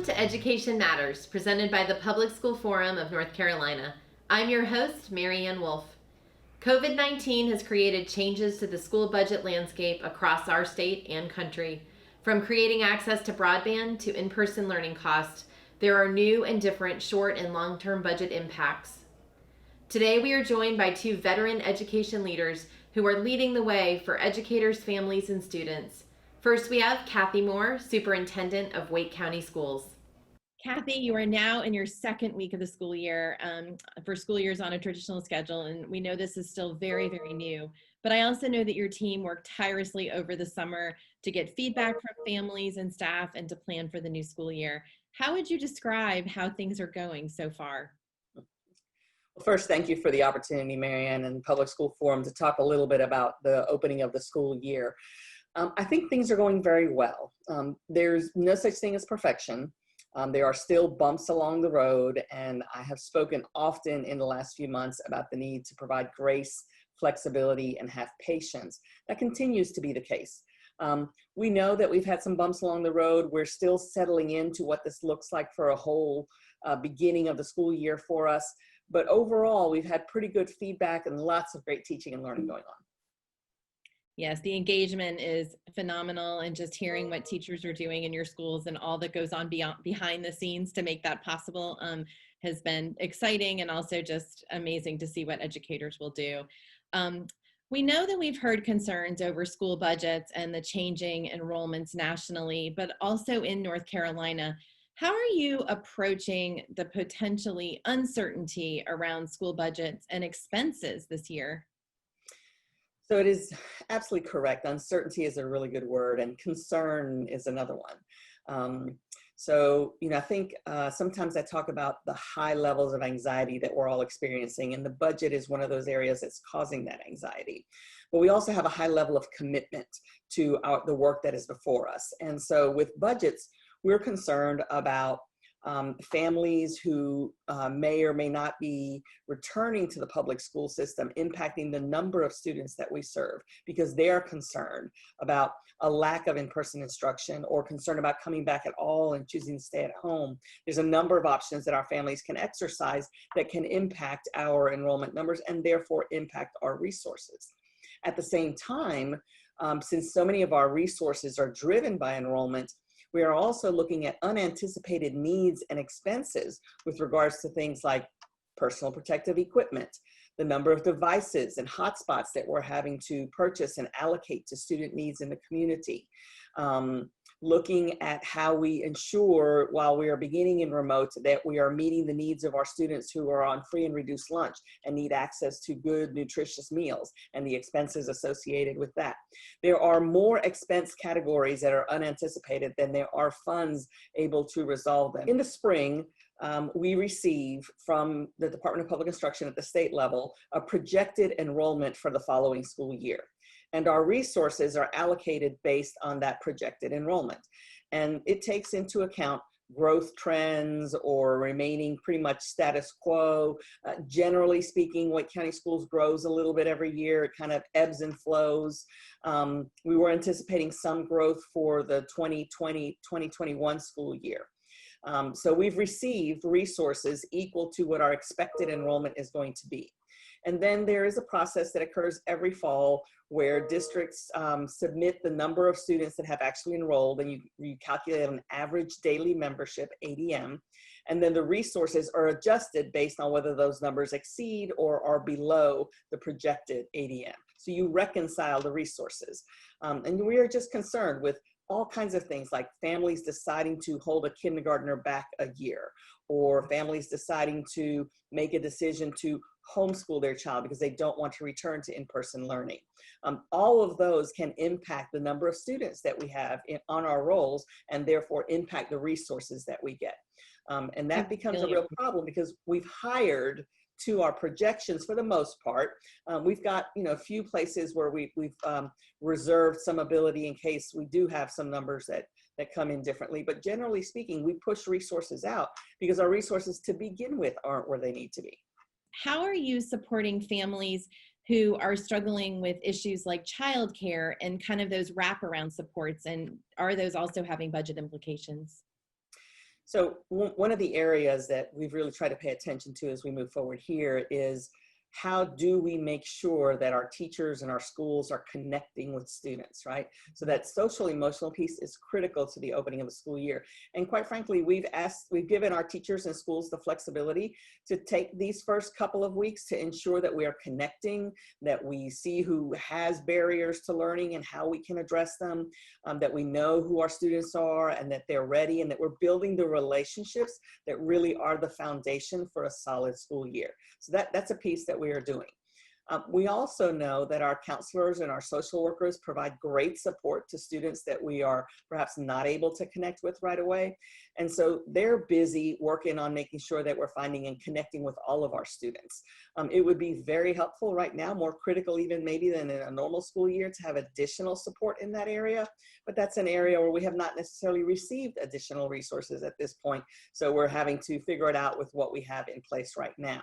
to Education Matters, presented by the Public School Forum of North Carolina. I'm your host, Mary Ann Wolf. COVID-19 has created changes to the school budget landscape across our state and country. From creating access to broadband to in-person learning costs, there are new and different short and long-term budget impacts. Today we are joined by two veteran education leaders who are leading the way for educators, families, and students. First, we have Cathy Moore, Superintendent of Wake County Schools. Cathy, you are now in your second week of the school year for school years on a traditional schedule, and we know this is still very, very new. But I also know that your team worked tirelessly over the summer to get feedback from families and staff and to plan for the new school year. How would you describe how things are going so far? Well, first, thank you for the opportunity, Marianne, and Public School Forum to talk a little bit about the opening of the school year. I think things are going very well. There's no such thing as perfection. There are still bumps along the road, and I have spoken often in the last few months about the need to provide grace, flexibility, and have patience. That continues to be the case. We know that we've had some bumps along the road. We're still settling into what this looks like for a whole beginning of the school year for us. But overall, we've had pretty good feedback and lots of great teaching and learning going on. Yes, the engagement is phenomenal, and just hearing what teachers are doing in your schools and all that goes on behind the scenes to make that possible has been exciting, and also just amazing to see what educators will do. We know that we've heard concerns over school budgets and the changing enrollments nationally, but also in North Carolina. How are you approaching the potentially uncertainty around school budgets and expenses this year? So it is absolutely correct. Uncertainty is a really good word, and concern is another one. I think sometimes I talk about the high levels of anxiety that we're all experiencing, and the budget is one of those areas that's causing that anxiety. But we also have a high level of commitment to the work that is before us. And so with budgets, we're concerned about families who may or may not be returning to the public school system, impacting the number of students that we serve, because they're concerned about a lack of in-person instruction or concerned about coming back at all and choosing to stay at home. There's a number of options that our families can exercise that can impact our enrollment numbers and therefore impact our resources. At the same time, since so many of our resources are driven by enrollment, we are also looking at unanticipated needs and expenses with regards to things like personal protective equipment, the number of devices and hotspots that we're having to purchase and allocate to student needs in the community. Looking at how we ensure, while we are beginning in remote, that we are meeting the needs of our students who are on free and reduced lunch and need access to good, nutritious meals and the expenses associated with that. There are more expense categories that are unanticipated than there are funds able to resolve them. In the spring, we receive from the Department of Public Instruction at the state level a projected enrollment for the following school year. And our resources are allocated based on that projected enrollment. And it takes into account growth trends or remaining pretty much status quo. Generally speaking, Wake County Schools grows a little bit every year. It kind of ebbs and flows. We were anticipating some growth for the 2020-2021 school year. So we've received resources equal to what our expected enrollment is going to be. And then there is a process that occurs every fall where districts submit the number of students that have actually enrolled, and you calculate an average daily membership, ADM, and then the resources are adjusted based on whether those numbers exceed or are below the projected ADM. So you reconcile the resources. And we are just concerned with all kinds of things like families deciding to hold a kindergartner back a year, or families deciding to make a decision to homeschool their child because they don't want to return to in-person learning. All of those can impact the number of students that we have on our rolls and therefore impact the resources that we get. And that becomes a real problem because we've hired to our projections for the most part. We've got a few places where we've reserved some ability in case we do have some numbers that come in differently. But generally speaking, we push resources out because our resources to begin with aren't where they need to be. How are you supporting families who are struggling with issues like childcare and kind of those wraparound supports, and are those also having budget implications? So one of the areas that we've really tried to pay attention to as we move forward here is how do we make sure that our teachers and our schools are connecting with students, right? So that social emotional piece is critical to the opening of the school year. And quite frankly, we've given our teachers and schools the flexibility to take these first couple of weeks to ensure that we are connecting, that we see who has barriers to learning and how we can address them, that we know who our students are and that they're ready, and that we're building the relationships that really are the foundation for a solid school year. So that's a piece that we are doing. We also know that our counselors and our social workers provide great support to students that we are perhaps not able to connect with right away. And so they're busy working on making sure that we're finding and connecting with all of our students. It would be very helpful right now, more critical even maybe than in a normal school year, to have additional support in that area. But that's an area where we have not necessarily received additional resources at this point. So we're having to figure it out with what we have in place right now.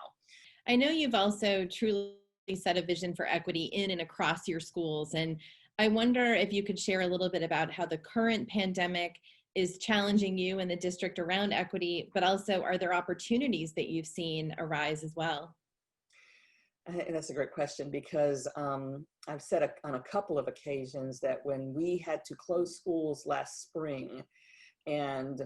I know you've also truly set a vision for equity in and across your schools. And I wonder if you could share a little bit about how the current pandemic is challenging you and the district around equity, but also are there opportunities that you've seen arise as well? And that's a great question, because I've said on a couple of occasions that when we had to close schools last spring and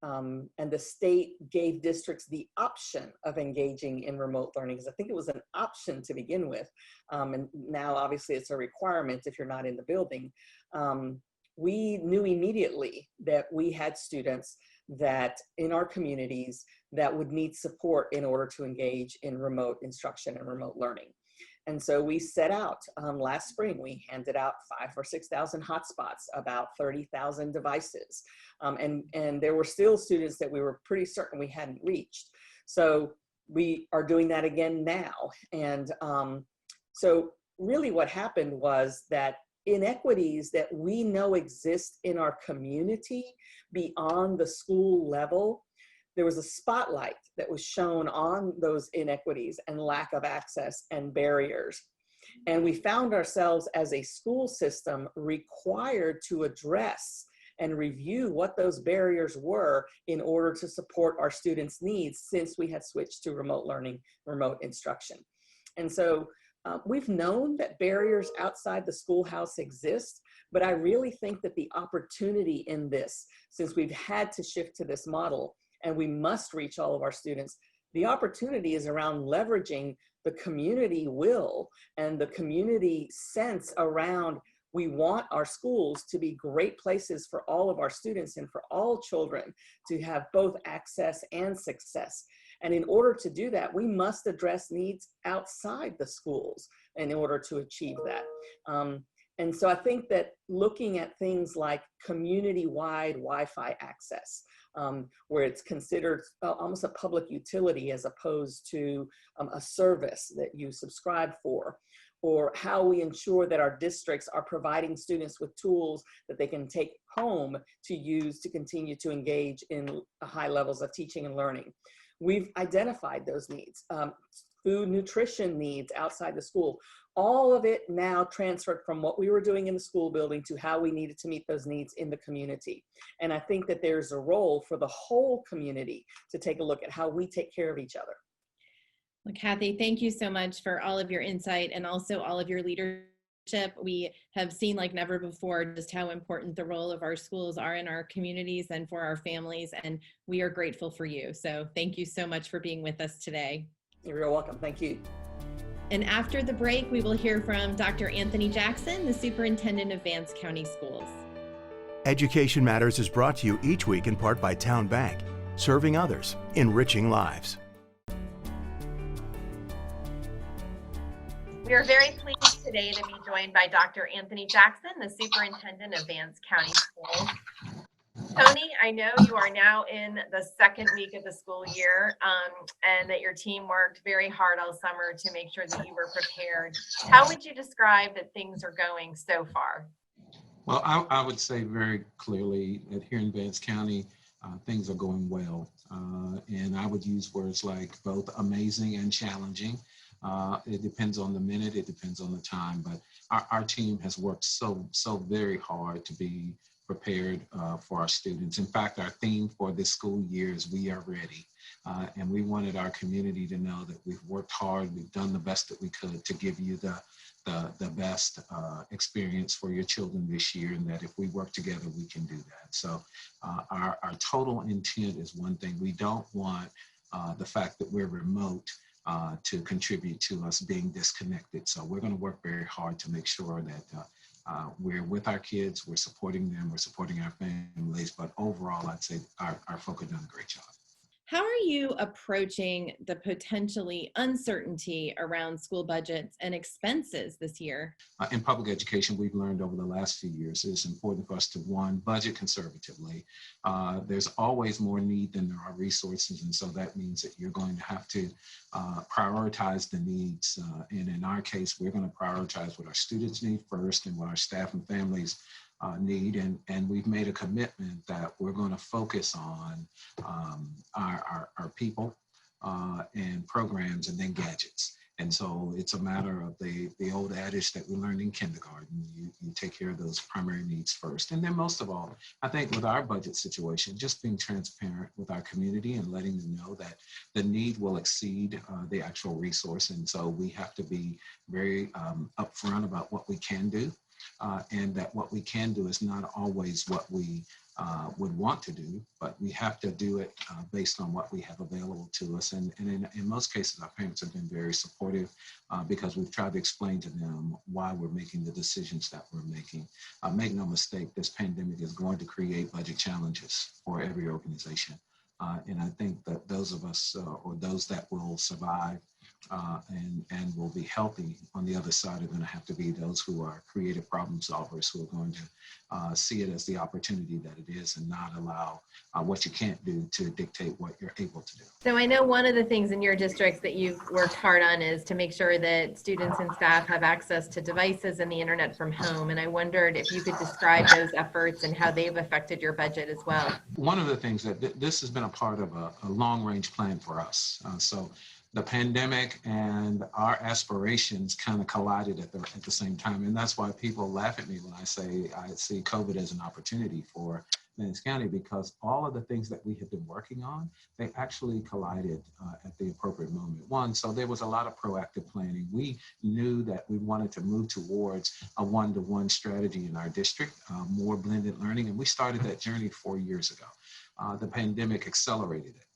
the state gave districts the option of engaging in remote learning, because I think it was an option to begin with. And now obviously it's a requirement if you're not in the building. We knew immediately that we had students that in our communities that would need support in order to engage in remote instruction and remote learning. And so we set out last spring, we handed out 5,000 or 6,000 hotspots, about 30,000 devices. And there were still students that we were pretty certain we hadn't reached. So we are doing that again now. And so really what happened was that inequities that we know exist in our community beyond the school level, there was a spotlight that was shown on those inequities and lack of access and barriers. And we found ourselves as a school system required to address and review what those barriers were in order to support our students' needs, since we had switched to remote learning, remote instruction. And so we've known that barriers outside the schoolhouse exist, but I really think that the opportunity in this, since we've had to shift to this model, and we must reach all of our students, the opportunity is around leveraging the community will and the community sense around we want our schools to be great places for all of our students and for all children to have both access and success. And in order to do that, we must address needs outside the schools in order to achieve that. And so I think that looking at things like community-wide Wi-Fi access, where it's considered almost a public utility as opposed to a service that you subscribe for, or how we ensure that our districts are providing students with tools that they can take home to use to continue to engage in high levels of teaching and learning. We've identified those needs, food nutrition needs outside the school, all of it now transferred from what we were doing in the school building to how we needed to meet those needs in the community. And I think that there's a role for the whole community to take a look at how we take care of each other. Well, Cathy, thank you so much for all of your insight and also all of your leadership. We have seen like never before just how important the role of our schools are in our communities and for our families, and we are grateful for you. So thank you so much for being with us today. You're welcome. Thank you. And after the break, we will hear from Dr. Anthony Jackson, the Superintendent of Vance County Schools. Education Matters is brought to you each week in part by Town Bank, serving others, enriching lives. We are very pleased today to be joined by Dr. Anthony Jackson, the Superintendent of Vance County Schools. Tony, I know you are now in the second week of the school year, and that your team worked very hard all summer to make sure that you were prepared. How would you describe that things are going so far? Well, I would say very clearly that here in Vance County, things are going well. And I would use words like both amazing and challenging. It depends on the minute, it depends on the time, but our team has worked so very hard to be prepared for our students. In fact, our theme for this school year is "We Are Ready." And we wanted our community to know that we've worked hard, we've done the best that we could to give you the best experience for your children this year, and that if we work together, we can do that. So our total intent is one thing. We don't want the fact that we're remote to contribute to us being disconnected. So we're going to work very hard to make sure that we're with our kids, we're supporting them, we're supporting our families, but overall, I'd say our folk have done a great job. How are you approaching the potentially uncertainty around school budgets and expenses this year? In public education, we've learned over the last few years, it's important for us to, one, budget conservatively. There's always more need than there are resources, and so that means that you're going to have to prioritize the needs. And in our case, we're going to prioritize what our students need first and what our staff and families need, and we've made a commitment that we're going to focus on our people and programs, and then gadgets. And so it's a matter of the old adage that we learned in kindergarten. You take care of those primary needs first. And then most of all, I think with our budget situation, just being transparent with our community and letting them know that the need will exceed the actual resource. And so we have to be very upfront about what we can do. And that what we can do is not always what we would want to do, but we have to do it based on what we have available to us. And in most cases, our parents have been very supportive because we've tried to explain to them why we're making the decisions that we're making. Make no mistake, this pandemic is going to create budget challenges for every organization. And I think that those of us or those that will survive and will be healthy on the other side are going to have to be those who are creative problem solvers, who are going to see it as the opportunity that it is and not allow what you can't do to dictate what you're able to do. So I know one of the things in your districts that you've worked hard on is to make sure that students and staff have access to devices and the internet from home. And I wondered if you could describe those efforts and how they've affected your budget as well. One of the things that this has been a part of a long-range plan for us. So the pandemic and our aspirations kind of collided at the same time. And that's why people laugh at me when I say I see COVID as an opportunity for Vance County, because all of the things that we have been working on, they actually collided at the appropriate moment. One, so there was a lot of proactive planning. We knew that we wanted to move towards a one-to-one strategy in our district, more blended learning, and we started that journey 4 years ago. The pandemic accelerated it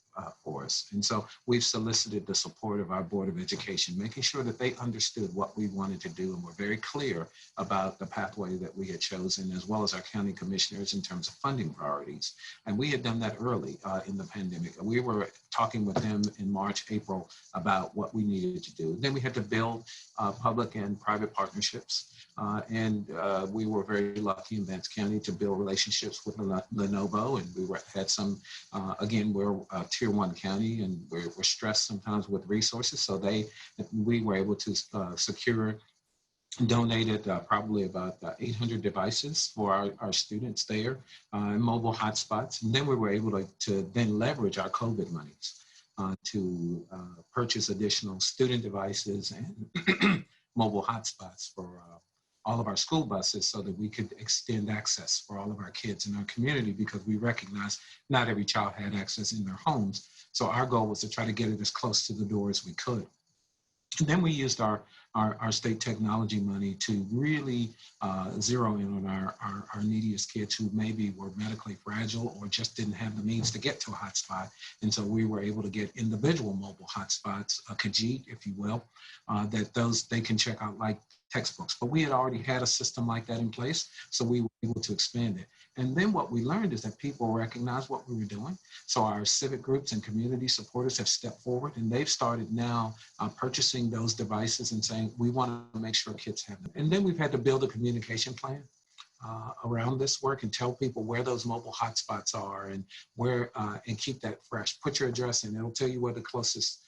for us. And so we've solicited the support of our Board of Education, making sure that they understood what we wanted to do and were very clear about the pathway that we had chosen, as well as our county commissioners in terms of funding priorities. And we had done that early in the pandemic. We were talking with them in March, April about what we needed to do. Then we had to build public and private partnerships. And we were very lucky in Vance County to build relationships with Lenovo, and we had some, again, we're a tier 1 county, and we're stressed sometimes with resources. So we were able to secure, donated probably about 800 devices for our students there, and mobile hotspots. And then we were able to then leverage our COVID monies to purchase additional student devices and mobile hotspots for all of our school buses, so that we could extend access for all of our kids in our community, because we recognize not every child had access in their homes. So our goal was to try to get it as close to the door as we could. And then we used our state technology money to really zero in on our neediest kids who maybe were medically fragile or just didn't have the means to get to a hotspot. And so we were able to get individual mobile hotspots, a Khajiit, if you will, that they can check out like textbooks. But we had already had a system like that in place, so we were able to expand it. And then what we learned is that people recognized what we were doing. So our civic groups and community supporters have stepped forward, and they've started now purchasing those devices and saying, we want to make sure kids have them. And then we've had to build a communication plan around this work and tell people where those mobile hotspots are and where, and keep that fresh. Put your address in, it'll tell you where the closest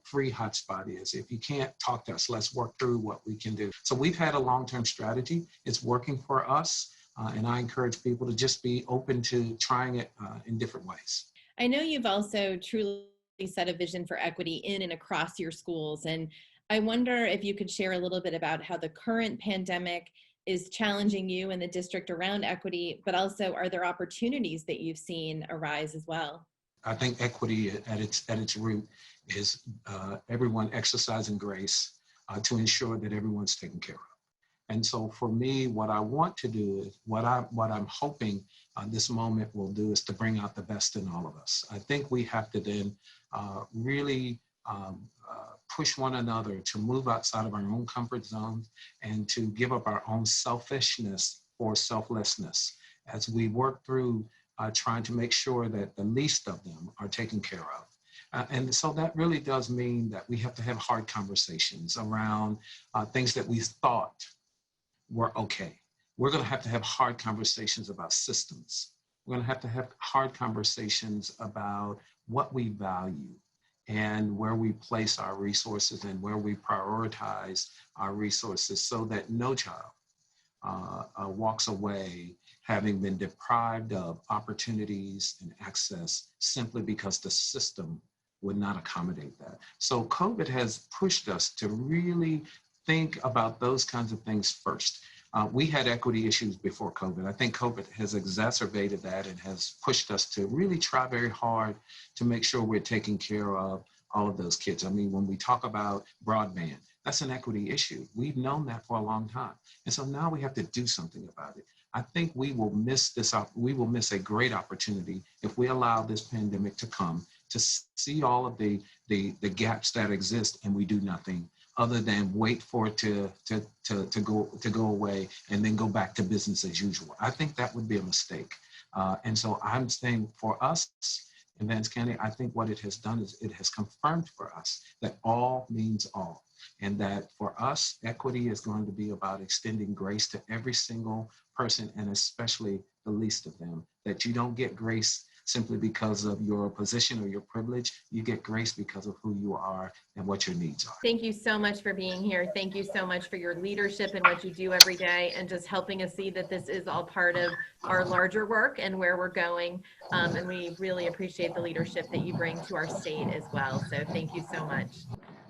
free hotspot is. If you can't, talk to us. Let's work through what we can do. So we've had a long-term strategy. It's working for us. And I encourage people to just be open to trying it in different ways. I know you've also truly set a vision for equity in and across your schools. And I wonder if you could share a little bit about how the current pandemic is challenging you and the district around equity, but also are there opportunities that you've seen arise as well? I think equity at its root is everyone exercising grace to ensure that everyone's taken care of. And so for me, what I want to do is what I'm hoping this moment will do is to bring out the best in all of us. I think we have to then really push one another to move outside of our own comfort zones and to give up our own selfishness or selflessness as we work through trying to make sure that the least of them are taken care of. And so that really does mean that we have to have hard conversations around things that we thought were okay. We're going to have hard conversations about systems. We're going to have hard conversations about what we value and where we place our resources and where we prioritize our resources so that no child walks away having been deprived of opportunities and access simply because the system would not accommodate that. So COVID has pushed us to really think about those kinds of things first. We had equity issues before COVID. I think COVID has exacerbated that and has pushed us to really try very hard to make sure we're taking care of all of those kids. I mean, when we talk about broadband, that's an equity issue. We've known that for a long time. And so now we have to do something about it. I think we will miss a great opportunity if we allow this pandemic to come to see all of the gaps that exist and we do nothing other than wait for it to go away and then go back to business as usual. I think that would be a mistake. And so I'm saying for us in Vance County, I think what it has done is it has confirmed for us that all means all. And that for us, equity is going to be about extending grace to every single person and especially the least of them. That you don't get grace simply because of your position or your privilege. You get grace because of who you are and what your needs are. Thank you so much for being here. Thank you so much for your leadership and what you do every day and just helping us see that this is all part of our larger work and where we're going. And we really appreciate the leadership that you bring to our state as well. So thank you so much.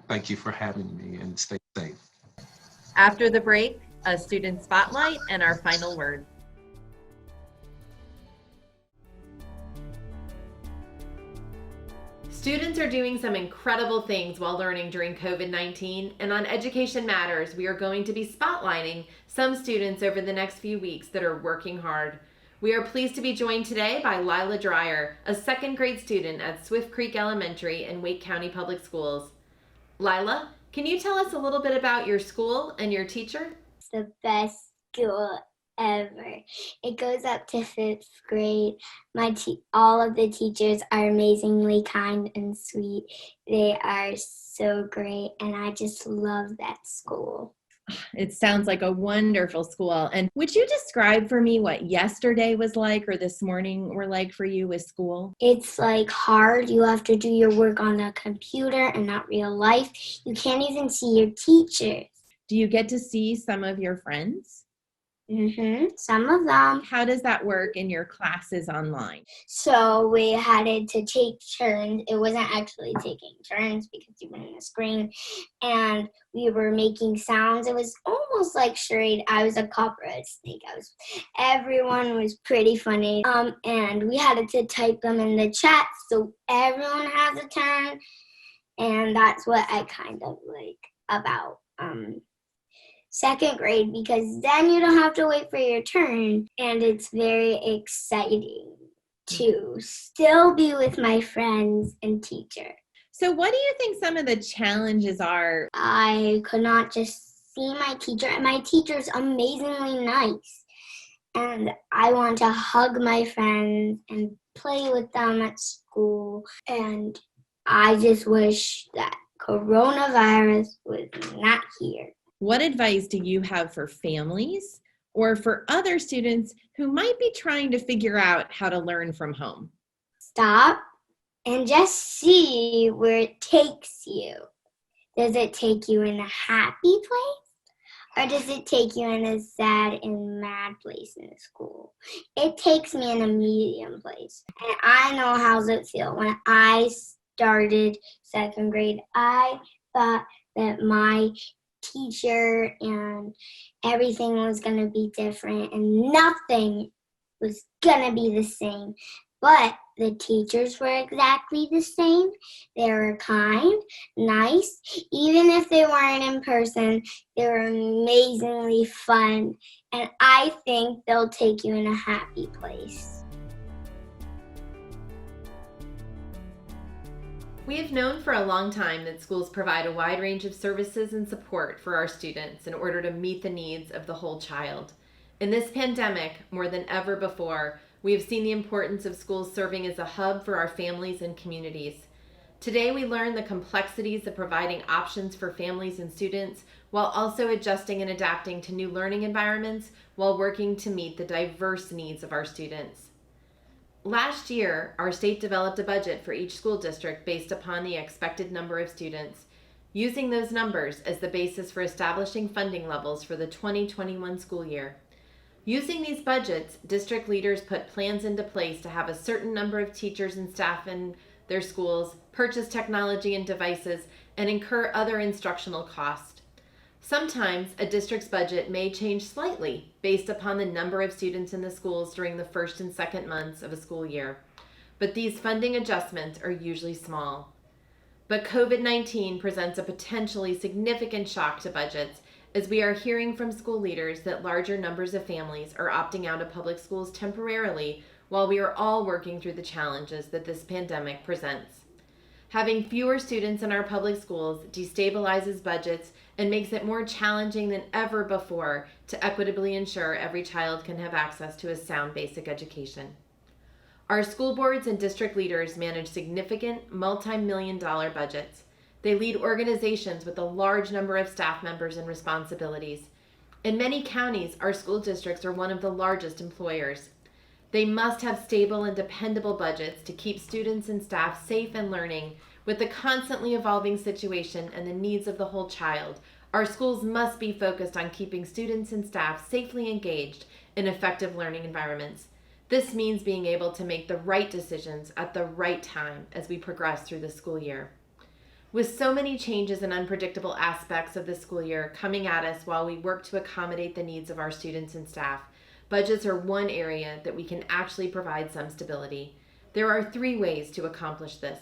Thank you for having me and stay safe. After the break, a student spotlight and our final word. Students are doing some incredible things while learning during COVID-19, and on Education Matters, we are going to be spotlighting some students over the next few weeks that are working hard. We are pleased to be joined today by Lilah Dreier, a second grade student at Swiftcreek Elementary in Wake County Public Schools. Lilah, can you tell us a little bit about your school and your teacher? It's the best school ever. It goes up to 5th grade. All of the teachers are amazingly kind and sweet. They are so great, and I just love that school. It sounds like a wonderful school. And would you describe for me what yesterday was like or this morning were like for you with school? It's like hard. You have to do your work on a computer and not real life. You can't even see your teachers. Do you get to see some of your friends? Some of them. How does that work in your classes online? So we had to take turns. It wasn't actually taking turns because you were in the screen. And we were making sounds. It was almost like charade. I was a copperhead snake. Everyone was pretty funny. And we had to type them in the chat so everyone has a turn. And that's what I kind of like about second grade, because then you don't have to wait for your turn, and it's very exciting to still be with my friends and teacher. So what do you think some of the challenges are? I could not just see my teacher, and my teacher's amazingly nice, and I want to hug my friends and play with them at school, and I just wish that coronavirus was not here. What advice do you have for families or for other students who might be trying to figure out how to learn from home? Stop and just see where it takes you. Does it take you in a happy place? Or does it take you in a sad and mad place in school? It takes me in a medium place. And I know how it feels. When I started second grade, I thought that my teacher and everything was going to be different and nothing was going to be the same. But the teachers were exactly the same. They were kind, nice. Even if they weren't in person, they were amazingly fun. And I think they'll take you in a happy place. We have known for a long time that schools provide a wide range of services and support for our students in order to meet the needs of the whole child. In this pandemic, more than ever before, we have seen the importance of schools serving as a hub for our families and communities. Today, we learn the complexities of providing options for families and students while also adjusting and adapting to new learning environments while working to meet the diverse needs of our students. Last year, our state developed a budget for each school district based upon the expected number of students, using those numbers as the basis for establishing funding levels for the 2021 school year. Using these budgets, district leaders put plans into place to have a certain number of teachers and staff in their schools, purchase technology and devices, and incur other instructional costs. Sometimes a district's budget may change slightly based upon the number of students in the schools during the first and second months of a school year, but these funding adjustments are usually small. But COVID-19 presents a potentially significant shock to budgets, as we are hearing from school leaders that larger numbers of families are opting out of public schools temporarily while we are all working through the challenges that this pandemic presents. Having fewer students in our public schools destabilizes budgets and makes it more challenging than ever before to equitably ensure every child can have access to a sound basic education. Our school boards and district leaders manage significant multi-million-dollar budgets. They lead organizations with a large number of staff members and responsibilities. In many counties, our school districts are one of the largest employers. They must have stable and dependable budgets to keep students and staff safe and learning. With the constantly evolving situation and the needs of the whole child, our schools must be focused on keeping students and staff safely engaged in effective learning environments. This means being able to make the right decisions at the right time as we progress through the school year. With so many changes and unpredictable aspects of the school year coming at us while we work to accommodate the needs of our students and staff, budgets are one area that we can actually provide some stability. There are 3 ways to accomplish this.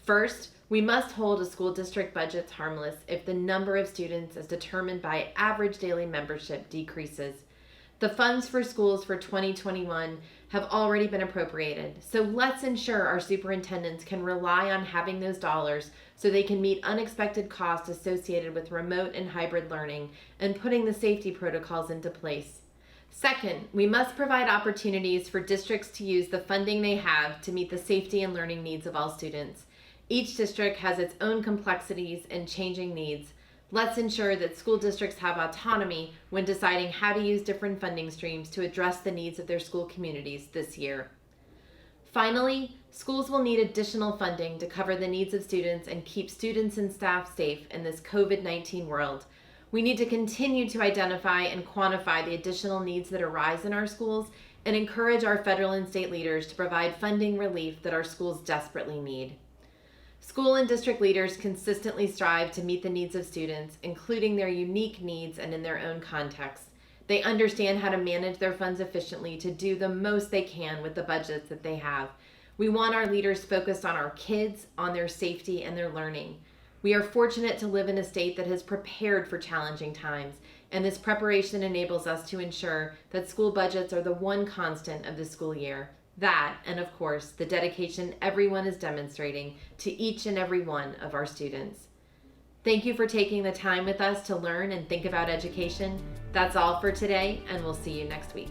First, we must hold a school district budgets harmless if the number of students as determined by average daily membership decreases. The funds for schools for 2021 have already been appropriated, so let's ensure our superintendents can rely on having those dollars so they can meet unexpected costs associated with remote and hybrid learning and putting the safety protocols into place. Second, we must provide opportunities for districts to use the funding they have to meet the safety and learning needs of all students. Each district has its own complexities and changing needs. Let's ensure that school districts have autonomy when deciding how to use different funding streams to address the needs of their school communities this year. Finally, schools will need additional funding to cover the needs of students and keep students and staff safe in this COVID-19 world. We need to continue to identify and quantify the additional needs that arise in our schools and encourage our federal and state leaders to provide funding relief that our schools desperately need. School and district leaders consistently strive to meet the needs of students, including their unique needs and in their own context. They understand how to manage their funds efficiently to do the most they can with the budgets that they have. We want our leaders focused on our kids, on their safety, and their learning. We are fortunate to live in a state that has prepared for challenging times, and this preparation enables us to ensure that school budgets are the one constant of the school year. That, and of course, the dedication everyone is demonstrating to each and every one of our students. Thank you for taking the time with us to learn and think about education. That's all for today, and we'll see you next week.